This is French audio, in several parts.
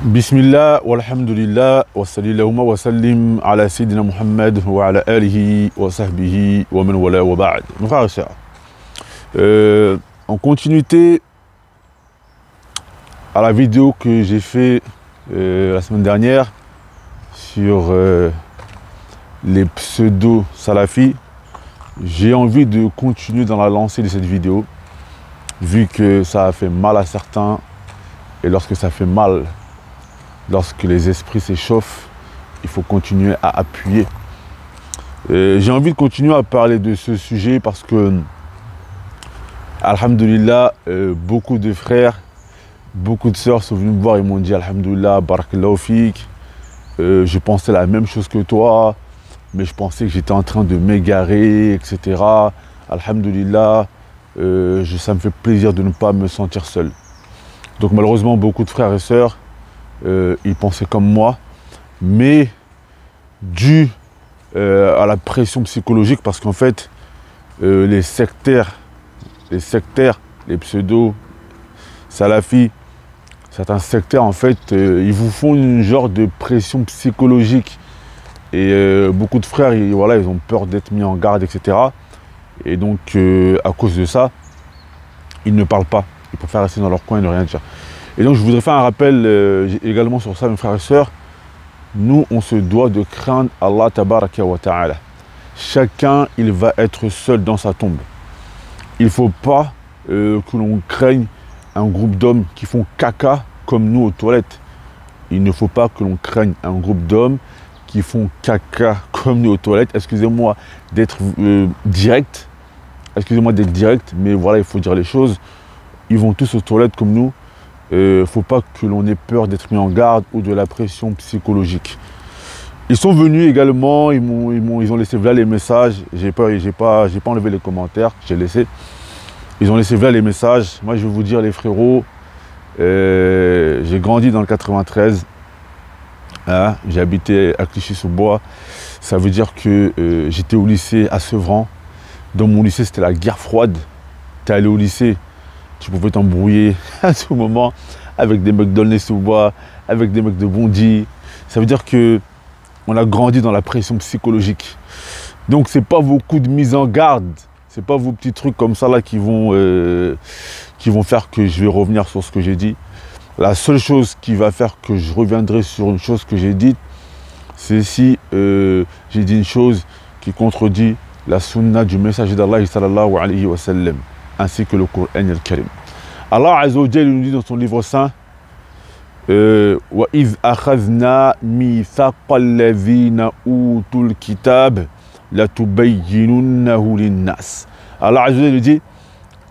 Bismillah, walhamdulillah, wa sallallahu wa sallim ala Sayyidina Muhammad wa ala alihi wa sahbihi wa man wala wa ba'd. Mes frères et sœurs, en continuité à la vidéo que j'ai fait la semaine dernière sur les pseudo-salafis, j'ai envie de continuer dans la lancée de cette vidéo, vu que ça a fait mal à certains, et lorsque ça fait mal, lorsque les esprits s'échauffent, il faut continuer à appuyer. J'ai envie de continuer à parler de ce sujet parce que, alhamdulillah, beaucoup de frères, beaucoup de sœurs sont venus me voir et m'ont dit alhamdulillah, barakallahu fik, je pensais la même chose que toi, mais je pensais que j'étais en train de m'égarer, etc. Alhamdulillah, ça me fait plaisir de ne pas me sentir seul. Donc malheureusement, beaucoup de frères et sœurs, ils pensaient comme moi, mais dû à la pression psychologique, parce qu'en fait, les sectaires, les pseudo-salafis, certains sectaires, en fait, ils vous font une genre de pression psychologique. Et beaucoup de frères, ils ont peur d'être mis en garde, etc. Et donc, à cause de ça, ils ne parlent pas. Ils préfèrent rester dans leur coin et ne rien dire. Et donc je voudrais faire un rappel également sur ça, mes frères et sœurs. Nous, on se doit de craindre Allah tabaraka wa ta'ala. Chacun, il va être seul dans sa tombe. Il ne faut pas que l'on craigne un groupe d'hommes qui font caca comme nous aux toilettes. Il ne faut pas que l'on craigne un groupe d'hommes qui font caca comme nous aux toilettes. Excusez-moi d'être direct. Excusez-moi d'être direct, mais voilà, il faut dire les choses. Ils vont tous aux toilettes comme nous. Il ne faut pas que l'on ait peur d'être mis en garde ou de la pression psychologique. Ils sont venus également, ils ont laissé là les messages. J'ai pas enlevé les commentaires, j'ai laissé. Ils ont laissé là les messages. Moi, je vais vous dire, les frérots, j'ai grandi dans le 93. Hein, j'ai habité à Clichy-sous-Bois. Ça veut dire que j'étais au lycée à Sevran. Dans mon lycée, c'était la guerre froide. Tu es allé au lycée, tu pouvais t'embrouiller à tout moment avec des mecs d'Aulnay-sous-Bois, avec des mecs de Bondy. Ça veut dire qu'on a grandi dans la pression psychologique. Donc, ce n'est pas vos coups de mise en garde, ce n'est pas vos petits trucs comme ça là qui vont faire que je vais revenir sur ce que j'ai dit. La seule chose qui va faire que je reviendrai sur une chose que j'ai dite, c'est si j'ai dit une chose qui contredit la sunna du messager d'Allah sallallahu alayhi wa sallam, ainsi que le Coran al-Karim. Allah Azza wa Jalla nous dit dans son livre saint wa iz akhadna mithaqa alladhina utul kitab latubayyinunnahu lin-nas. Allah Azza wa Jalla nous dit,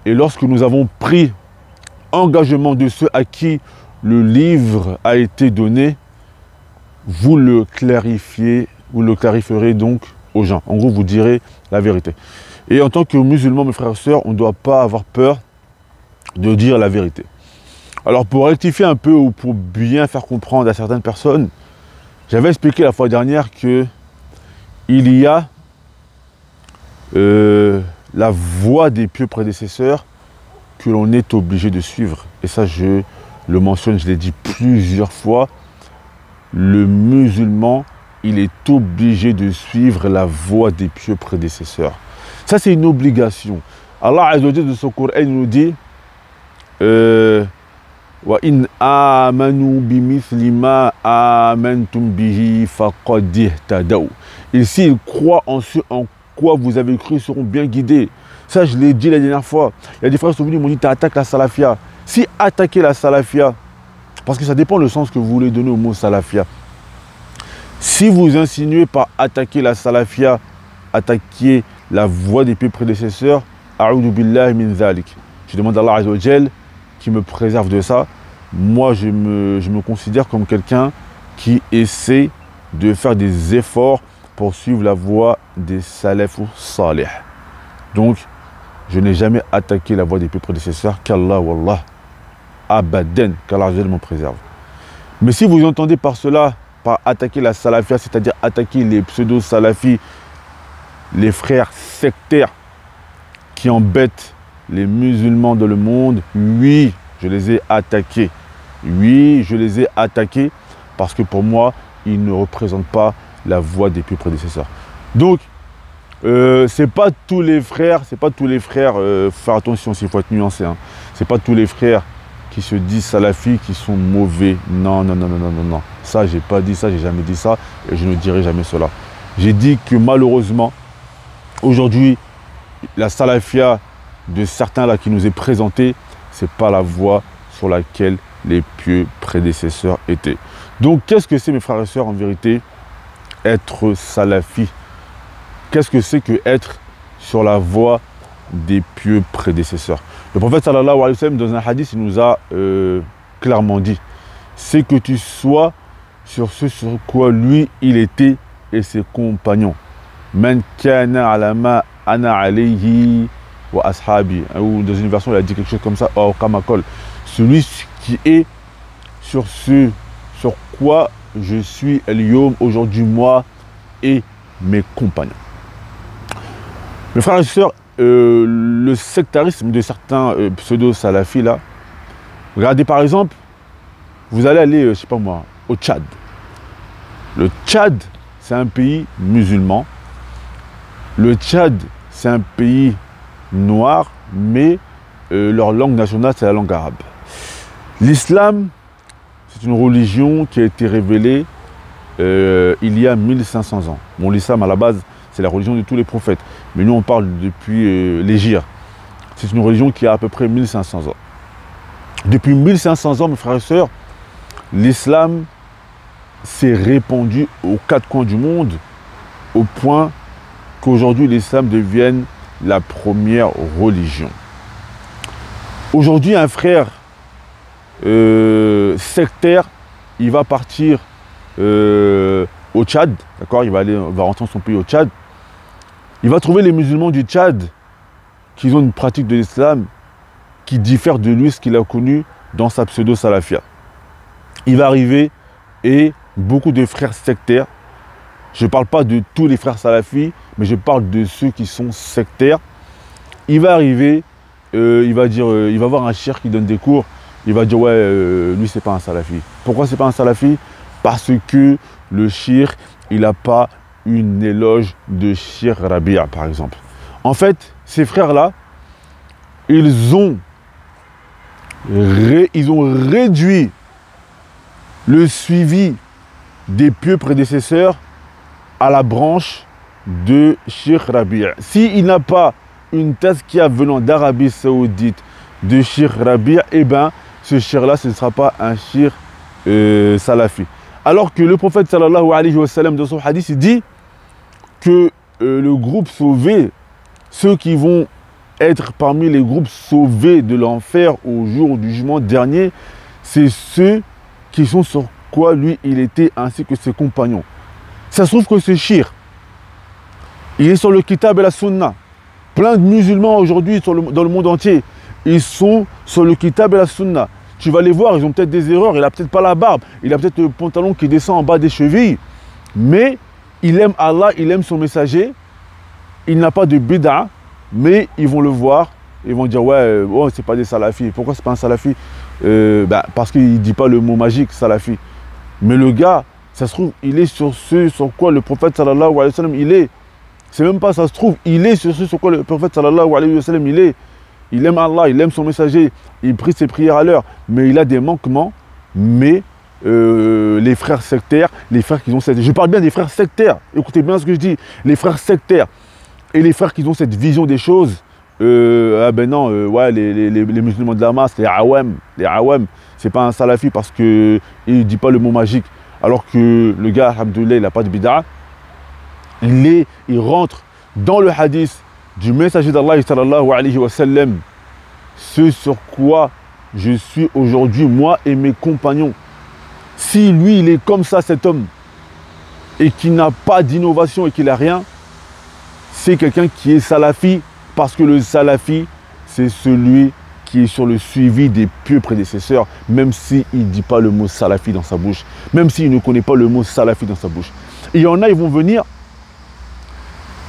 et lorsque nous avons pris engagement de ceux à qui le livre a été donné, vous le clarifierez donc aux gens. En gros, vous direz la vérité. Et en tant que musulmans, mes frères et sœurs, on ne doit pas avoir peur de dire la vérité. Alors, pour rectifier un peu ou pour bien faire comprendre à certaines personnes, j'avais expliqué la fois dernière que il y a la voie des pieux prédécesseurs que l'on est obligé de suivre. Et ça, je le mentionne, je l'ai dit plusieurs fois. Le musulman, il est obligé de suivre la voie des pieux prédécesseurs. Ça, c'est une obligation. Allah Azza wa Jalla de son Coran nous dit wa in amanu bimithli ma amantum bihi faqad ihtadaw. Et s'ils croient en ce en quoi vous avez cru, seront bien guidés. Ça, je l'ai dit la dernière fois. Il y a des frères qui sont venus et m'ont dit, tu attaques la salafia. Si attaquer la salafia, parce que ça dépend le sens que vous voulez donner au mot salafia. Si vous insinuez par attaquer la salafia, attaquer la voie des pieux prédécesseurs, a'udhu billahi min dhalik. Je demande à Allah Azza wa Jal qui me préserve de ça. Moi, je me considère comme quelqu'un qui essaie de faire des efforts pour suivre la voie des salafs salih. Donc, je n'ai jamais attaqué la voie des pieux prédécesseurs, qu'Allah wallah, abadan, qu'Allah Azza wa Jal m'en préserve. Mais si vous entendez par cela, par attaquer la salafia, c'est-à-dire attaquer les pseudo-salafis, les frères sectaires qui embêtent les musulmans dans le monde, oui, je les ai attaqués. Oui, je les ai attaqués parce que pour moi, ils ne représentent pas la voie des pieux prédécesseurs. Donc, c'est pas tous les frères, faire attention s'il faut être nuancé, hein. C'est pas tous les frères qui se disent salafis qui sont mauvais. Non, non, non, non, non, non, non. Ça, j'ai pas dit ça, j'ai jamais dit ça et je ne dirai jamais cela. J'ai dit que malheureusement, aujourd'hui, la salafia de certains là qui nous est présentée, c'est pas la voie sur laquelle les pieux prédécesseurs étaient. Donc, qu'est-ce que c'est, mes frères et sœurs, en vérité, être salafi? Qu'est-ce que c'est que être sur la voie des pieux prédécesseurs? Le prophète sallallahu alayhi wa sallam, dans un hadith, il nous a clairement dit, c'est que tu sois sur ce sur quoi lui, il était et ses compagnons. Man kana ala ma ana alayhi wa ashabi. Ou dans une version, il a dit quelque chose comme ça, or kamakol. Celui qui est sur ce sur quoi je suis el-yom aujourd'hui, moi et mes compagnons. Mes frères et sœurs, le sectarisme de certains pseudo-salafis là, regardez par exemple, vous allez aller, je sais pas moi, au Tchad. Le Tchad, c'est un pays musulman. Le Tchad, c'est un pays noir, mais leur langue nationale, c'est la langue arabe. L'islam, c'est une religion qui a été révélée il y a 1500 ans. Bon, l'islam, à la base, c'est la religion de tous les prophètes. Mais nous, on parle depuis l'Hégire. C'est une religion qui a à peu près 1500 ans. Depuis 1500 ans, mes frères et sœurs, l'islam s'est répandu aux quatre coins du monde, au point qu'aujourd'hui, l'islam devienne la première religion. Aujourd'hui, un frère sectaire, il va partir au Tchad, d'accord, il va rentrer dans son pays au Tchad. Il va trouver les musulmans du Tchad qui ont une pratique de l'islam qui diffère de lui, ce qu'il a connu dans sa pseudo-salafia. Il va arriver et beaucoup de frères sectaires, je ne parle pas de tous les frères salafis, mais je parle de ceux qui sont sectaires. Il va arriver, il va voir un cheikh qui donne des cours, il va dire ouais, lui c'est pas un salafi. Pourquoi c'est pas un salafi? Parce que le cheikh, il n'a pas une éloge de Cheikh Rabia, par exemple. En fait, ces frères-là, ils ont réduit le suivi des pieux prédécesseurs à la branche de Cheikh Rabia. S'il n'a pas une tazkiya venant d'Arabie Saoudite de Cheikh Rabia, eh bien, ce cheikh-là, ce ne sera pas un cheikh salafi. Alors que le prophète sallallahu alayhi wa sallam, dans son hadith, il dit que le groupe sauvé, ceux qui vont être parmi les groupes sauvés de l'enfer au jour du jugement dernier, c'est ceux qui sont sur quoi lui il était ainsi que ses compagnons. Ça se trouve que ce cheikh, il est sur le kitab et la sunna. Plein de musulmans aujourd'hui dans le monde entier, ils sont sur le kitab et la sunna. Tu vas les voir, ils ont peut-être des erreurs, il n'a peut-être pas la barbe, il a peut-être le pantalon qui descend en bas des chevilles, mais il aime Allah, il aime son messager, il n'a pas de bid'a, mais ils vont le voir, ils vont dire ouais, oh, c'est pas des salafis. Pourquoi c'est pas un salafi? Parce qu'il ne dit pas le mot magique, salafi. Mais le gars, ça se trouve, il est sur ce sur quoi le prophète sallallahu alayhi wa sallam il est. C'est même pas ça se trouve, il est sur ce sur quoi le prophète sallallahu alayhi wa sallam il est. Il aime Allah, il aime son messager, il prie ses prières à l'heure, mais il a des manquements. Mais les frères sectaires, les frères qui ont cette... Je parle bien des frères sectaires, écoutez bien ce que je dis. Les frères sectaires et les frères qui ont cette vision des choses, ouais, les musulmans de la masse, les awam, c'est pas un salafi parce qu'il ne dit pas le mot magique. Alors que le gars, alhamdoulilah, il n'a pas de bid'a. Il rentre dans le hadith du messager d'Allah sallallahu alayhi wa sallam, ce sur quoi je suis aujourd'hui, moi et mes compagnons. Si lui, il est comme ça, cet homme, et qu'il n'a pas d'innovation et qu'il n'a rien, c'est quelqu'un qui est salafi, parce que le salafi, c'est celui qui est sur le suivi des pieux prédécesseurs, même s'il ne dit pas le mot salafi dans sa bouche, même s'il ne connaît pas le mot salafi dans sa bouche. Et il y en a, ils vont venir,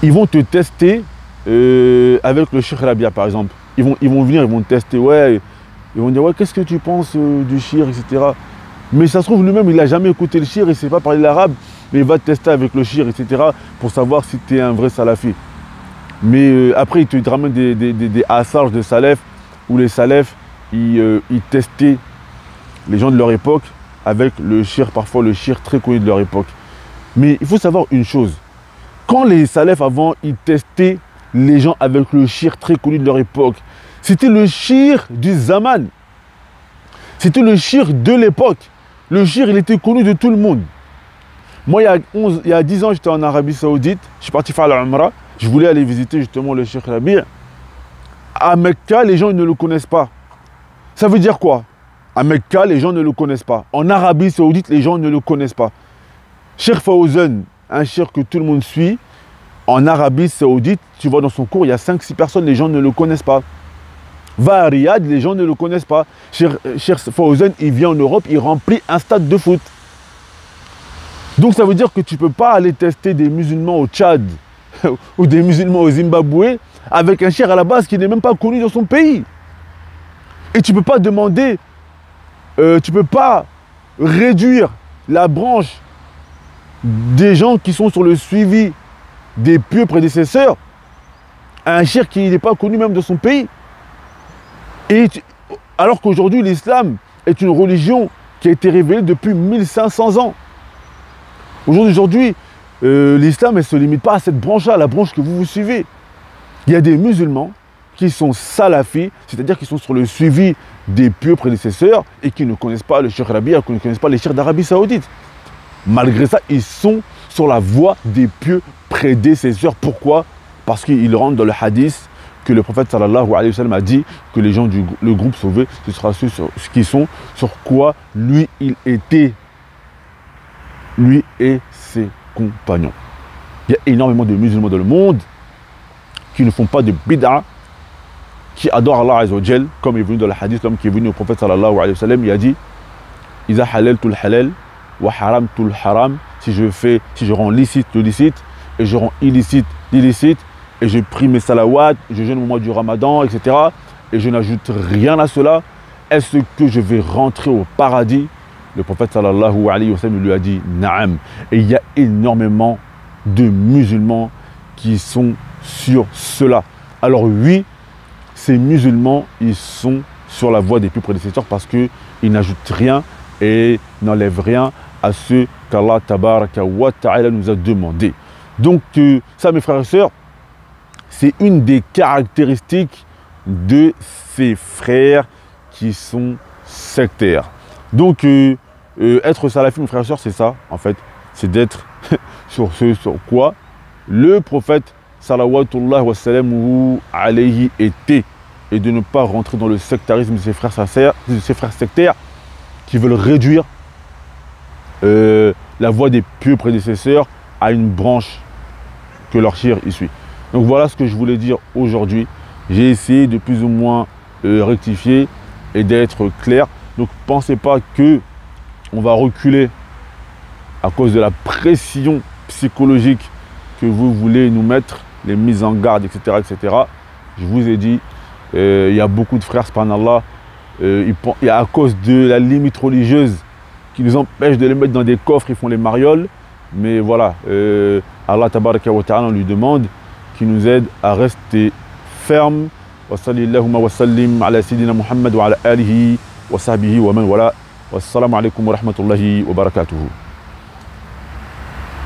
ils vont te tester avec le Cheikh Rabia, par exemple. Ils vont venir, ils vont tester, ouais, Ils vont dire, ouais, qu'est-ce que tu penses du shir, etc. Mais ça se trouve, lui-même, il n'a jamais écouté le shir, il ne sait pas parler l'arabe, mais il va tester avec le shir, etc. pour savoir si tu es un vrai salafi. Mais après, il te ramène des assages de salaf, où les salafs, ils testaient les gens de leur époque avec le shir, parfois le shir très connu de leur époque. Mais il faut savoir une chose. Quand les salafs avant, ils testaient les gens avec le shir très connu de leur époque, c'était le shir du zaman. C'était le shir de l'époque. Le shir, il était connu de tout le monde. Moi, il y a 10 ans, j'étais en Arabie Saoudite. Je suis parti faire la Umrah. Je voulais aller visiter justement le Cheikh Rabi'. À Mecca, les gens ils ne le connaissent pas. Ça veut dire quoi? À Mecca, les gens ne le connaissent pas. En Arabie Saoudite, les gens ne le connaissent pas. Cheikh Fawzan, un cheikh que tout le monde suit, en Arabie Saoudite, tu vois dans son cours, il y a 5-6 personnes, les gens ne le connaissent pas. Va à Riyad, les gens ne le connaissent pas. Cheikh Fawzan, il vient en Europe, il remplit un stade de foot. Donc ça veut dire que tu ne peux pas aller tester des musulmans au Tchad ou des musulmans au Zimbabwe avec un cheikh à la base qui n'est même pas connu dans son pays. Et tu ne peux pas demander, tu ne peux pas réduire la branche des gens qui sont sur le suivi des pieux prédécesseurs à un cheikh qui n'est pas connu même de son pays. Alors qu'aujourd'hui, l'islam est une religion qui a été révélée depuis 1500 ans. Aujourd'hui, l'islam ne se limite pas à cette branche-là, la branche que vous suivez. Il y a des musulmans qui sont salafis, c'est-à-dire qui sont sur le suivi des pieux prédécesseurs et qui ne connaissent pas le Cheikh Rabi', qui ne connaissent pas les cheikhs d'Arabie Saoudite. Malgré ça, ils sont sur la voie des pieux prédécesseurs. Pourquoi? Parce qu'ils rentrent dans le hadith que le prophète sallallahu alayhi wa sallam a dit que les gens le groupe sauvé, ce sera ceux qui sont sur quoi lui il était. Lui et ses compagnons. Il y a énormément de musulmans dans le monde qui ne font pas de bid'a, qui adorent Allah Azza wa Jal, comme il est venu dans le hadith, l'homme qui est venu au prophète sallallahu alayhi wa sallam, il a dit Iza halaltu halal wa haramtu haram, si je rends licite le licite et je rends illicite l'illicite, et je prie mes salawats, je jeûne au mois du Ramadan, etc. et je n'ajoute rien à cela, est-ce que je vais rentrer au paradis? Le prophète sallallahu alayhi wa sallam lui a dit Naam. Et il y a énormément de musulmans qui sont sur cela. Alors oui, ces musulmans, ils sont sur la voie des plus prédécesseurs parce qu'ils n'ajoutent rien et n'enlèvent rien à ce qu'Allah tabaraka wa ta'ala nous a demandé. Donc ça, mes frères et sœurs, c'est une des caractéristiques de ces frères qui sont sectaires. Donc, être salafi, mes frères et sœurs, c'est ça, en fait. C'est d'être sur ce sur quoi le prophète, salawatullah wa salamuhu alayhi, était. Et de ne pas rentrer dans le sectarisme de ses frères sectaires qui veulent réduire la voie des pieux prédécesseurs à une branche que leur shir y suit. Donc voilà ce que je voulais dire aujourd'hui. J'ai essayé de plus ou moins rectifier et d'être clair. Donc pensez pas que on va reculer à cause de la pression psychologique que vous voulez nous mettre, les mises en garde, etc. etc. Je vous ai dit, il y a beaucoup de frères, subhanallah, à cause de la limite religieuse qui nous empêche de les mettre dans des coffres, ils font les marioles. Mais voilà, Allah tabaraka wa ta'ala, on lui demande qu'il nous aide à rester ferme. Wa sallallahu wa sallim ala sayyidina Muhammad wa ala alihi wa sahbihi wa man wala. Wassalamu alaikum wa rahmatullahi wa barakatuhu.